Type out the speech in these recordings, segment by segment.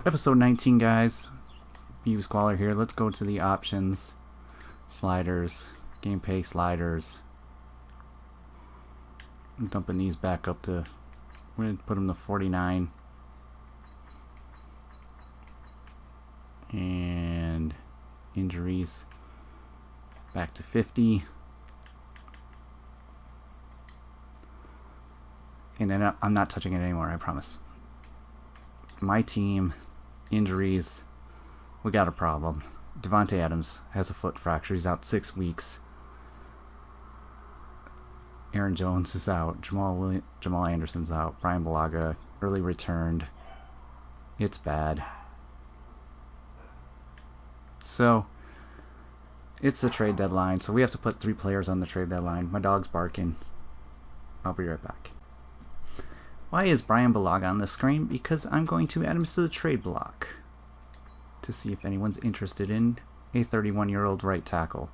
Episode 19, guys. View Squalor here. Let's go to the options, sliders, gameplay sliders. I'm dumping these back up to, we're going to put them to 49. And injuries back to 50. And then I'm not touching it anymore, I promise. My team, injuries, we got a problem. Devontae Adams has a foot fracture. He's out 6 weeks. Aaron Jones is out. Jamal Anderson's out. Brian Bulaga early returned. It's bad. So, it's the trade deadline. So we have to put 3 players on the trade deadline. My dog's barking. I'll be right back. Why is Brian Bulaga on the screen? Because I'm going to add him to the trade block to see if anyone's interested in a 31-year-old right tackle.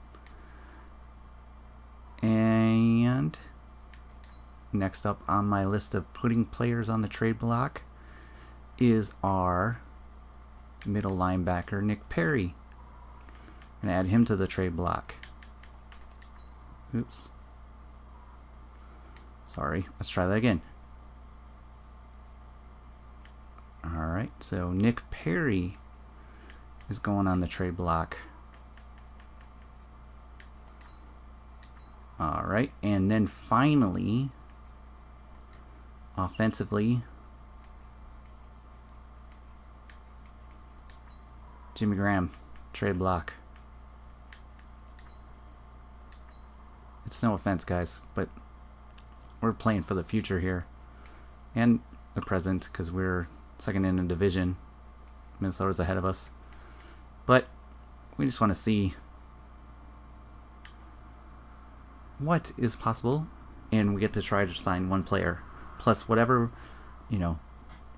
And next up on my list of putting players on the trade block is our middle linebacker, Nick Perry. I'm going to add him to the trade block. Oops. Sorry, let's try that again. Alright, so Nick Perry is going on the trade block. Alright, and then finally, offensively, Jimmy Graham, trade block. It's no offense, guys, but we're playing for the future here. And the present, because we're second in the division. Minnesota's ahead of us. But we just want to see what is possible, and we get to try to sign 1 player plus whatever,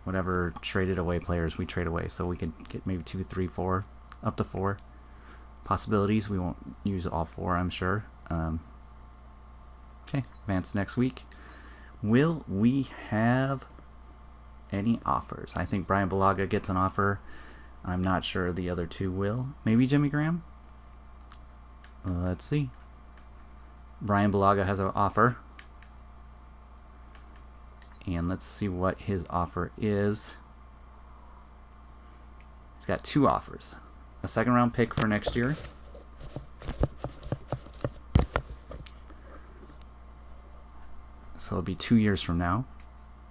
whatever traded away players we trade away. So we could get maybe 2, 3, 4, up to 4 possibilities. We won't use all 4, I'm sure. Okay, advance next week. Will we have any offers? I think Brian Bulaga gets an offer. I'm not sure the other 2 will. Maybe Jimmy Graham? Let's see. Brian Bulaga has an offer. And let's see what his offer is. He's got 2 offers. A 2nd round pick for next year. So it'll be 2 years from now.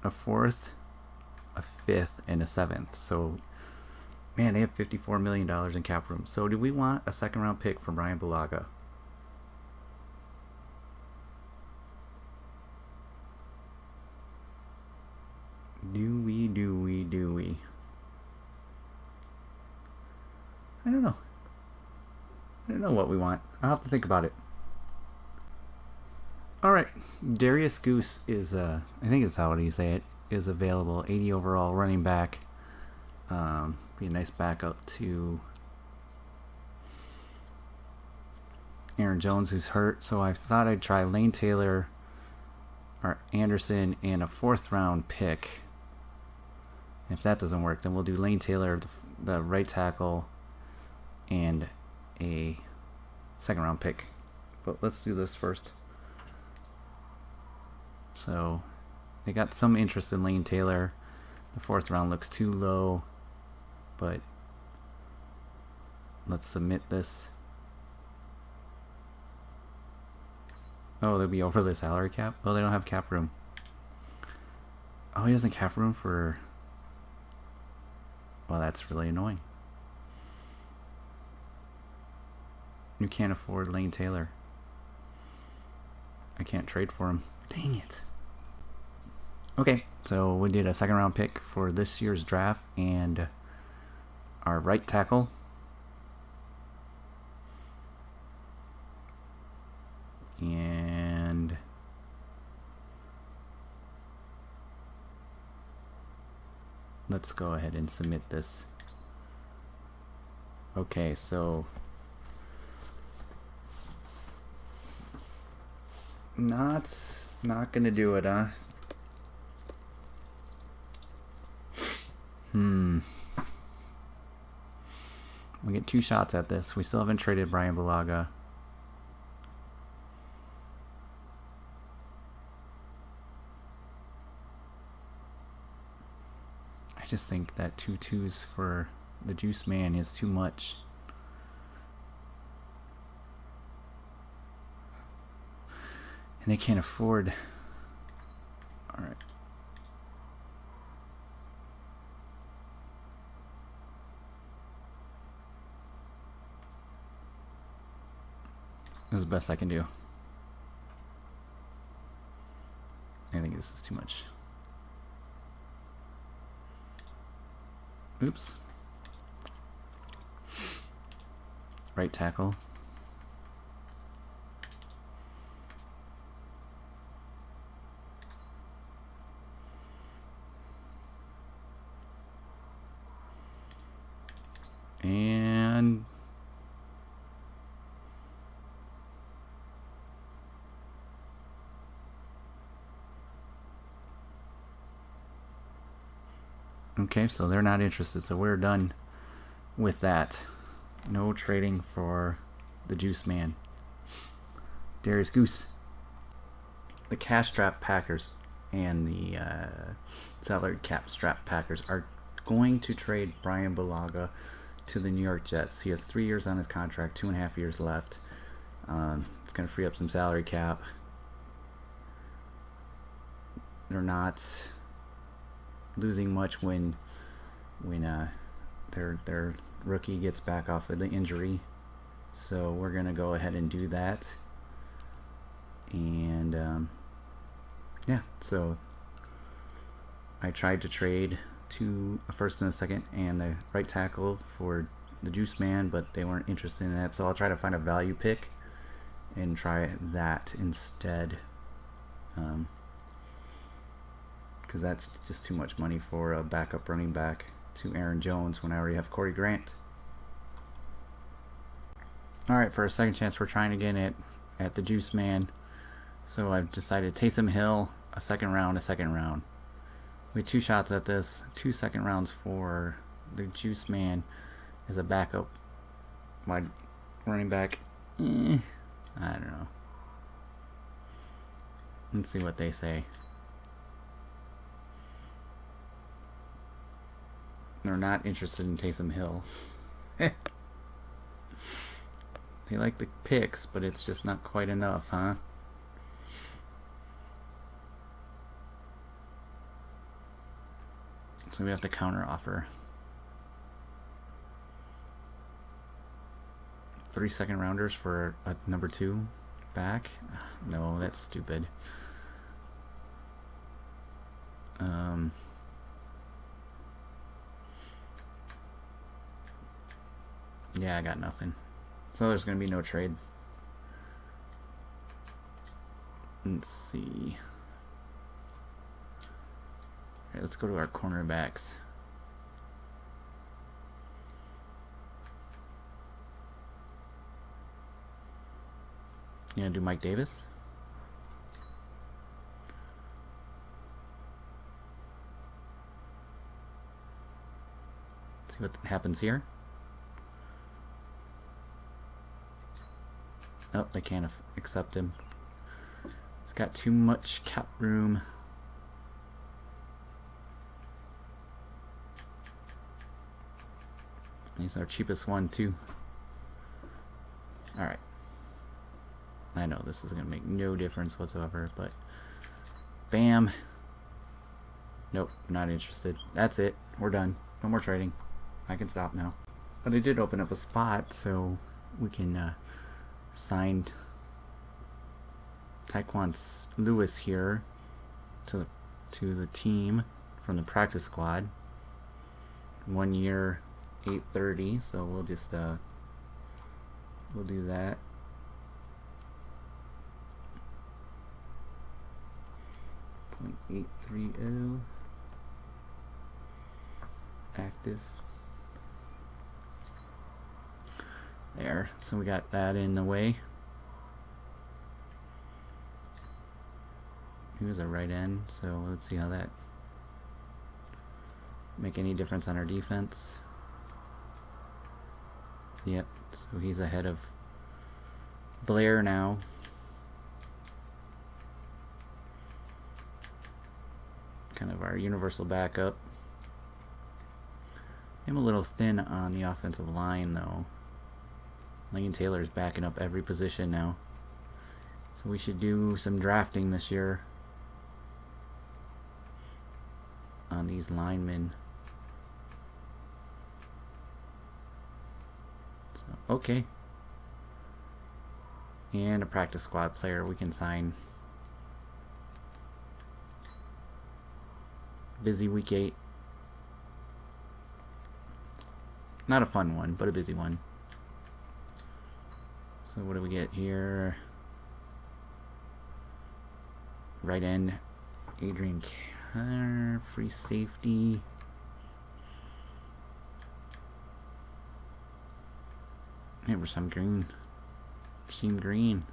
A 4th, a 5th, and a 7th. So, man, they have $54 million in cap room. So do we want a 2nd round pick from Brian Bulaga? Do we? I don't know. I don't know what we want. I'll have to think about it. Alright, Darius Goose is, I think that's how you say it, is available. 80 overall running back. Be a nice backup to Aaron Jones, who's hurt. So I thought I'd try Lane Taylor or Anderson and a 4th round pick. If that doesn't work, then we'll do Lane Taylor, the right tackle, and a 2nd round pick. But let's do this first. So they got some interest in Lane Taylor. The 4th round looks too low, but let's submit this. Oh, they'll be over the salary cap? Oh, they don't have cap room. Oh, he doesn't cap room for... Well, that's really annoying. You can't afford Lane Taylor. I can't trade for him. Dang it. Okay, so we did a 2nd round pick for this year's draft and our right tackle. And let's go ahead and submit this. Okay, so not gonna do it, huh? We get 2 shots at this. We still haven't traded Brian Bulaga. I just think that 2-2s for the Juice Man is too much. And they can't afford. Alright. This is the best I can do. I think this is too much. Oops. Right tackle. And okay, so they're not interested, so we're done with that. No trading for the Juice Man. Darius Goose. The cash strap Packers and the salary cap strap Packers are going to trade Brian Bulaga to the New York Jets. He has 3 years on his contract, 2.5 years left. It's going to free up some salary cap. They're not losing much when their rookie gets back off of the injury. So we're going to go ahead and do that. And yeah, so I tried to trade a first and a second and a right tackle for the Juice Man, but they weren't interested in that, so I'll try to find a value pick and try that instead, because that's just too much money for a backup running back to Aaron Jones when I already have Corey Grant. Alright, for a second chance we're trying again at the Juice Man. So I've decided Taysom Hill, a second round. We had 2 shots at this. 2 second rounds for the Juice Man as a backup wide running back. I don't know. Let's see what they say. They're not interested in Taysom Hill. They like the picks, but it's just not quite enough, huh? So we have to counter offer. 3 second rounders for a number 2 back? No, that's stupid. Yeah, I got nothing. So there's going to be no trade. Let's see. Alright, let's go to our cornerbacks. You gonna do Mike Davis? See what happens here. Oh, they can't accept him. He's got too much cap room. He's our cheapest one too. Alright. I know this is going to make no difference whatsoever, but bam. Nope, not interested. That's it. We're done. No more trading. I can stop now. But I did open up a spot, so we can sign Tyquan Lewis here to the team from the practice squad. 1 year, $830. So we'll just we'll do that. .830 active. There, so we got that in the way. He was a right end, so let's see how that make any difference on our defense. Yep, so he's ahead of Blair now. Kind of our universal backup. I'm a little thin on the offensive line, though. Lane Taylor's backing up every position now. So we should do some drafting this year on these linemen. So, okay. And a practice squad player we can sign. Busy week 8. Not a fun one, but a busy one. So what do we get here? Right end, Adrian Carr, free safety. Yeah, some green. Seam green.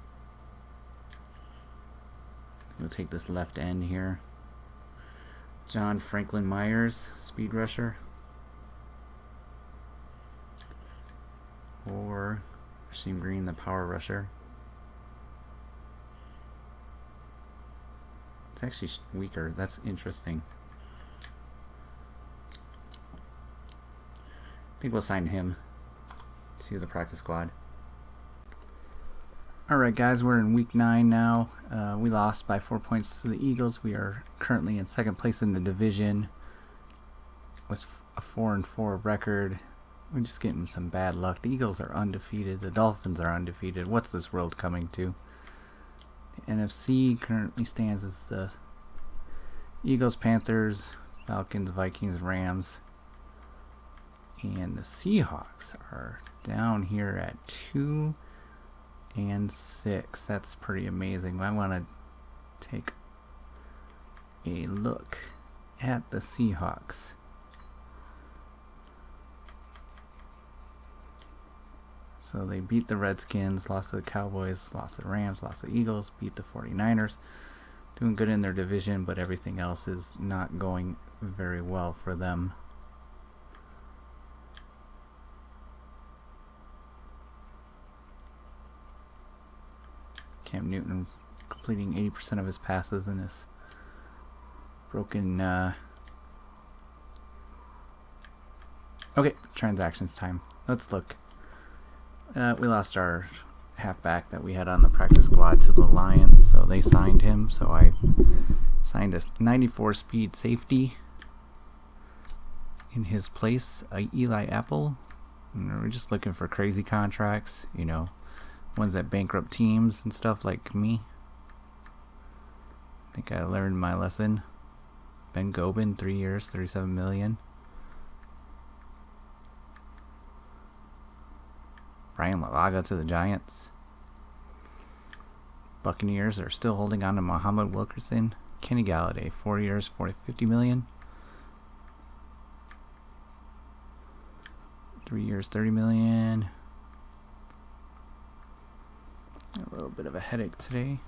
We'll take this left end here. John Franklin Myers, speed rusher. Or Seam green, the power rusher. It's actually weaker. That's interesting. I think we'll sign him to the practice squad. Alright guys, we're in week 9 now. We lost by 4 points to the Eagles. We are currently in second place in the division with a 4-4 record. We're just getting some bad luck. The Eagles are undefeated. The Dolphins are undefeated. What's this world coming to? The NFC currently stands as the Eagles, Panthers, Falcons, Vikings, Rams. And the Seahawks are down here at 2-6. That's pretty amazing. I want to take a look at the Seahawks. So they beat the Redskins, lost to the Cowboys, lost to the Rams, lost to the Eagles, beat the 49ers. Doing good in their division, but everything else is not going very well for them. Cam Newton completing 80% of his passes in this broken... Okay, transactions time. Let's look. We lost our halfback that we had on the practice squad to the Lions, so they signed him. So I signed a 94 speed safety in his place, Eli Apple. And we're just looking for crazy contracts, you know, ones that bankrupt teams and stuff like me. I think I learned my lesson. Ben Gobin, 3 years, $37 million. Brian Lavaga to the Giants. Buccaneers are still holding on to Muhammad Wilkerson. Kenny Galladay, 4 years, $50 million. 3 years, $30 million. A little bit of a headache today.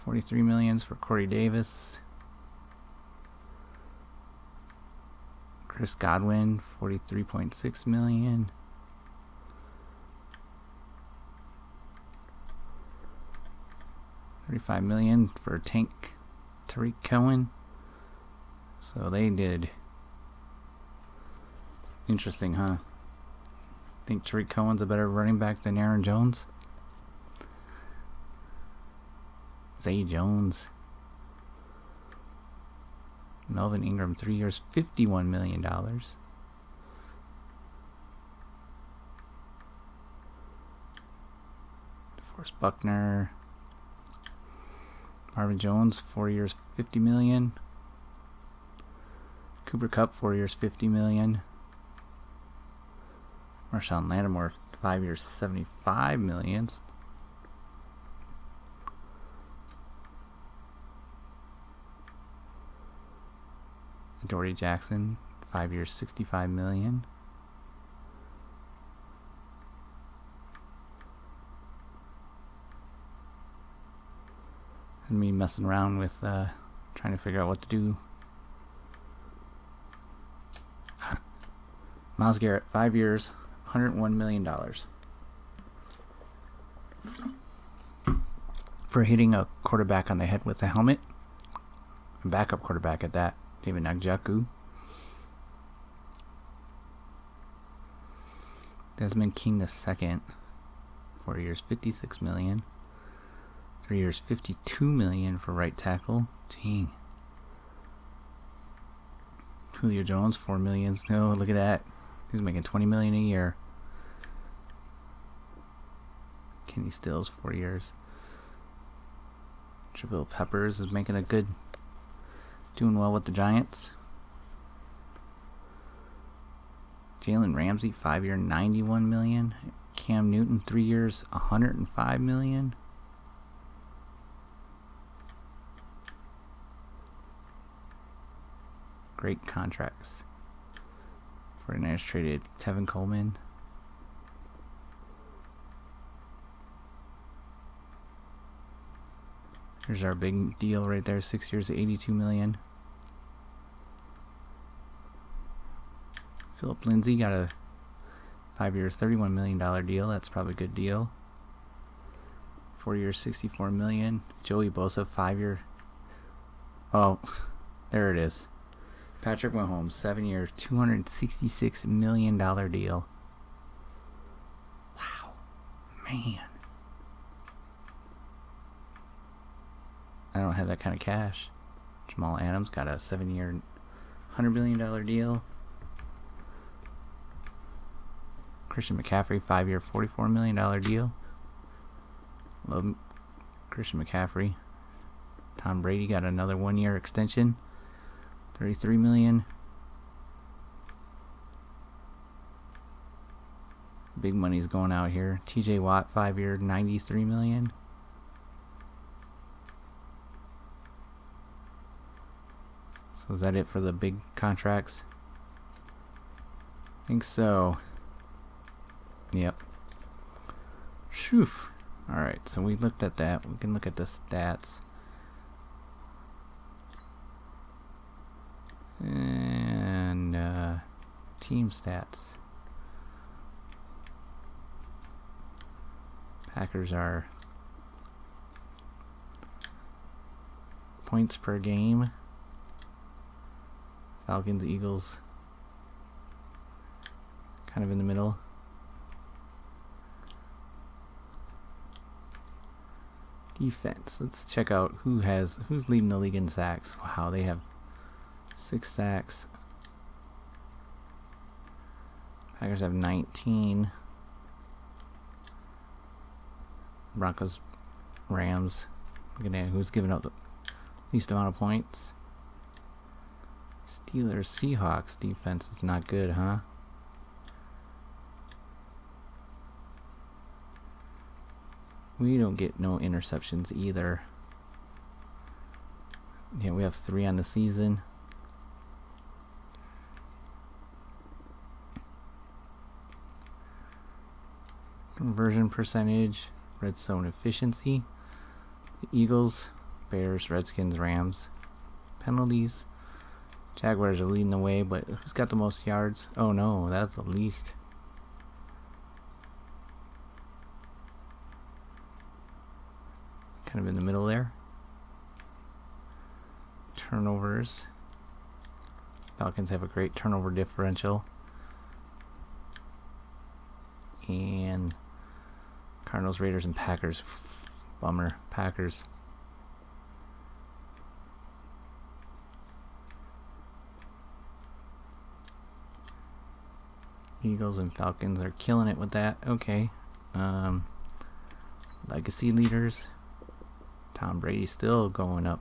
$43 million for Corey Davis. Chris Godwin, $43.6 million. $35 million for Tank Tariq Cohen. So they did. Interesting, huh? Think Tariq Cohen's a better running back than Aaron Jones? Zay Jones. Melvin Ingram, 3 years, $51 million. DeForest Buckner. Marvin Jones, 4 years, $50 million. Cooper Kupp, 4 years, $50 million. Marshawn Lattimore, 5 years, $75 million. Doherty Jackson, 5 years, $65 million. And me messing around with trying to figure out what to do. Myles Garrett, 5 years, $101 million. For hitting a quarterback on the head with a helmet. A backup quarterback at that, David Njoku. Desmond King II, 4 years, $56 million. 3 years, $52 million for right tackle. Dang. Julio Jones, $4 million. No, look at that. He's making $20 million a year. Kenny Stills, 4 years. Jabril Peppers is making a good, doing well with the Giants. Jalen Ramsey, 5 year, $91 million. Cam Newton, 3 years, $105 million. Great contracts. 49ers traded Tevin Coleman. Here's our big deal right there, 6 years, $82 million. Philip Lindsay got a 5 years, $31 million deal. That's probably a good deal. 4 years, $64 million. Joey Bosa, 5 year. Oh, there it is. Patrick Mahomes, 7 years, $266 million deal. Wow. Man. I don't have that kind of cash. Jamal Adams got a 7 year, $100 million deal. Christian McCaffrey, 5 year, $44 million deal. Love Christian McCaffrey. Tom Brady got another 1 year extension. $33 million. Big money's going out here. TJ Watt, 5 year, $93 million. So is that it for the big contracts? I think so. Yep. Phew. Alright, so we looked at that. We can look at the stats. And team stats. Packers are points per game. Falcons, Eagles, kind of in the middle. Defense. Let's check out who's leading the league in sacks. Wow, they have 6 sacks. Packers have 19. Broncos, Rams. Looking at who's giving up the least amount of points. Steelers, Seahawks defense is not good, huh? We don't get no interceptions either. Yeah, we have 3 on the season. Conversion percentage, red zone efficiency. The Eagles, Bears, Redskins, Rams. Penalties. Jaguars are leading the way, but who's got the most yards? Oh no, that's the least. Kind of in the middle there. Turnovers. Falcons have a great turnover differential. And Cardinals, Raiders, and Packers. Bummer. Packers. Eagles and Falcons are killing it with that. Okay. Legacy leaders. Tom Brady still going up.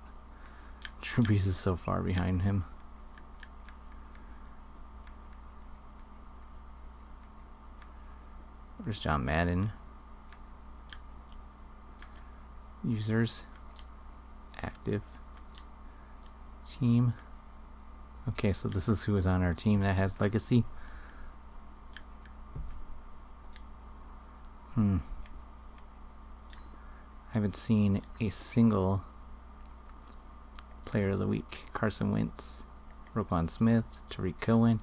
Drew Brees is so far behind him. Where's John Madden? Users. Active. Team. Okay, so this is who is on our team that has legacy. I haven't seen a single player of the week. Carson Wentz, Roquan Smith, Tariq Cohen,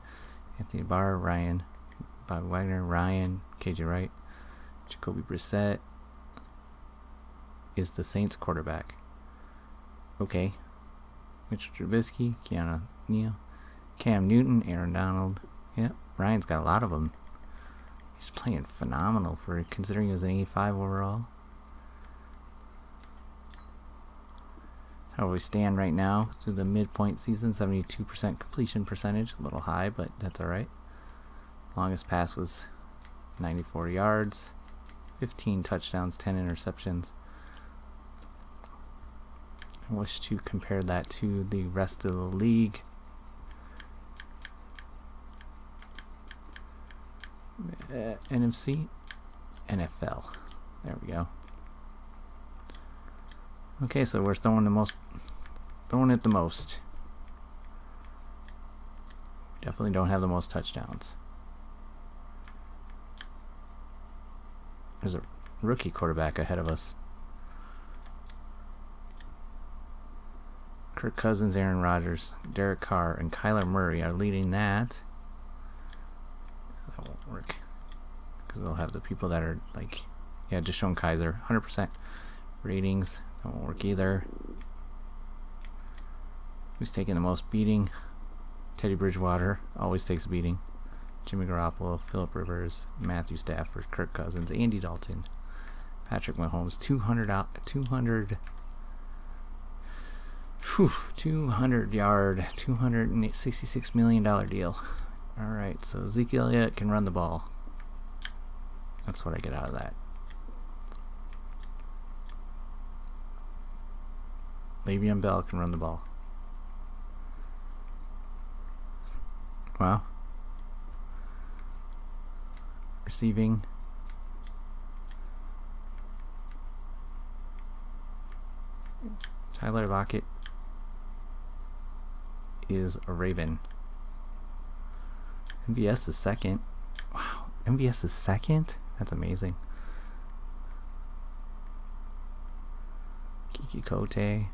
Anthony Barr, Ryan, Bobby Wagner, Ryan, KJ Wright, Jacoby Brissett is the Saints quarterback. Okay. Mitchell Trubisky, Keanu Neal, Cam Newton, Aaron Donald. Yep, Ryan's got a lot of them. He's playing phenomenal for considering he was an 85 overall. How we stand right now through the midpoint season, 72% completion percentage, a little high, but that's alright. Longest pass was 94 yards, 15 touchdowns, 10 interceptions. I wish to compare that to the rest of the league. NFC, NFL. There we go. Okay, so we're throwing it the most. Definitely don't have the most touchdowns. There's a rookie quarterback ahead of us. Kirk Cousins, Aaron Rodgers, Derek Carr, and Kyler Murray are leading that. That won't work because they'll have the people that are like, yeah, Deshaun Kaiser, 100% ratings. That won't work either. Who's taking the most beating? Teddy Bridgewater always takes a beating. Jimmy Garoppolo, Phillip Rivers, Matthew Stafford, Kirk Cousins, Andy Dalton, Patrick Mahomes, 200 yard, $266 million deal. Alright, so Ezekiel Elliott can run the ball. That's what I get out of that. Le'Veon Bell can run the ball. Wow. Receiving. Tyler Lockett is a Raven. MVS is second. Wow, MVS is second? That's amazing. Kiki Kote,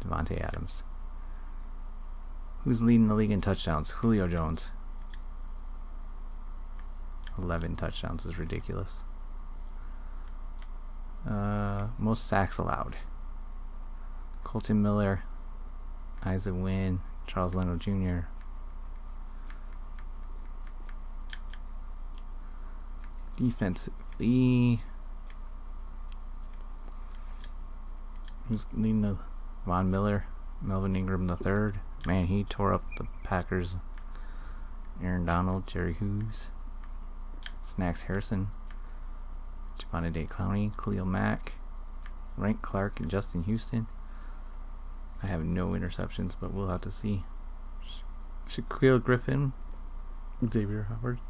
Devontae Adams. Who's leading the league in touchdowns? Julio Jones. 11 touchdowns is ridiculous. Most sacks allowed. Colton Miller, Isaac Wynn, Charles Leno Jr. Defensively, who's leading the Von Miller, Melvin Ingram III. Man, he tore up the Packers. Aaron Donald, Jerry Hughes, Snacks Harrison, Javonte Clowney, Khalil Mack, Frank Clark, and Justin Houston. I have no interceptions, but we'll have to see. Shaquille Griffin, Xavier Howard.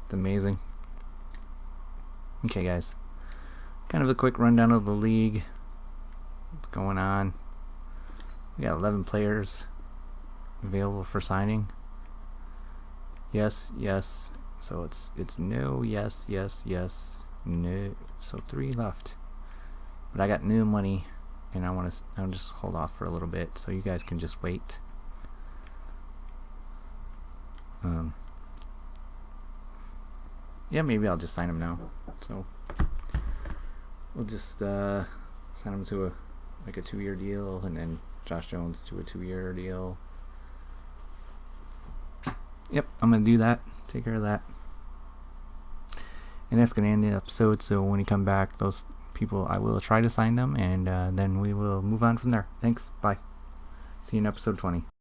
It's amazing. Okay, guys. Kind of a quick rundown of the league. What's going on? We got 11 players available for signing. Yes, yes. So it's no, yes, yes, yes, no. So 3 left. But I got new money, and I'll just hold off for a little bit so you guys can just wait. Yeah, maybe I'll just sign him now. So we'll just sign him to a 2-year deal, and then Josh Jones to a 2-year deal. Yep, I'm gonna do that. Take care of that. And that's gonna end the episode. So when you come back, those people, I will try to sign them, and then we will move on from there. Thanks. Bye. See you in episode 20.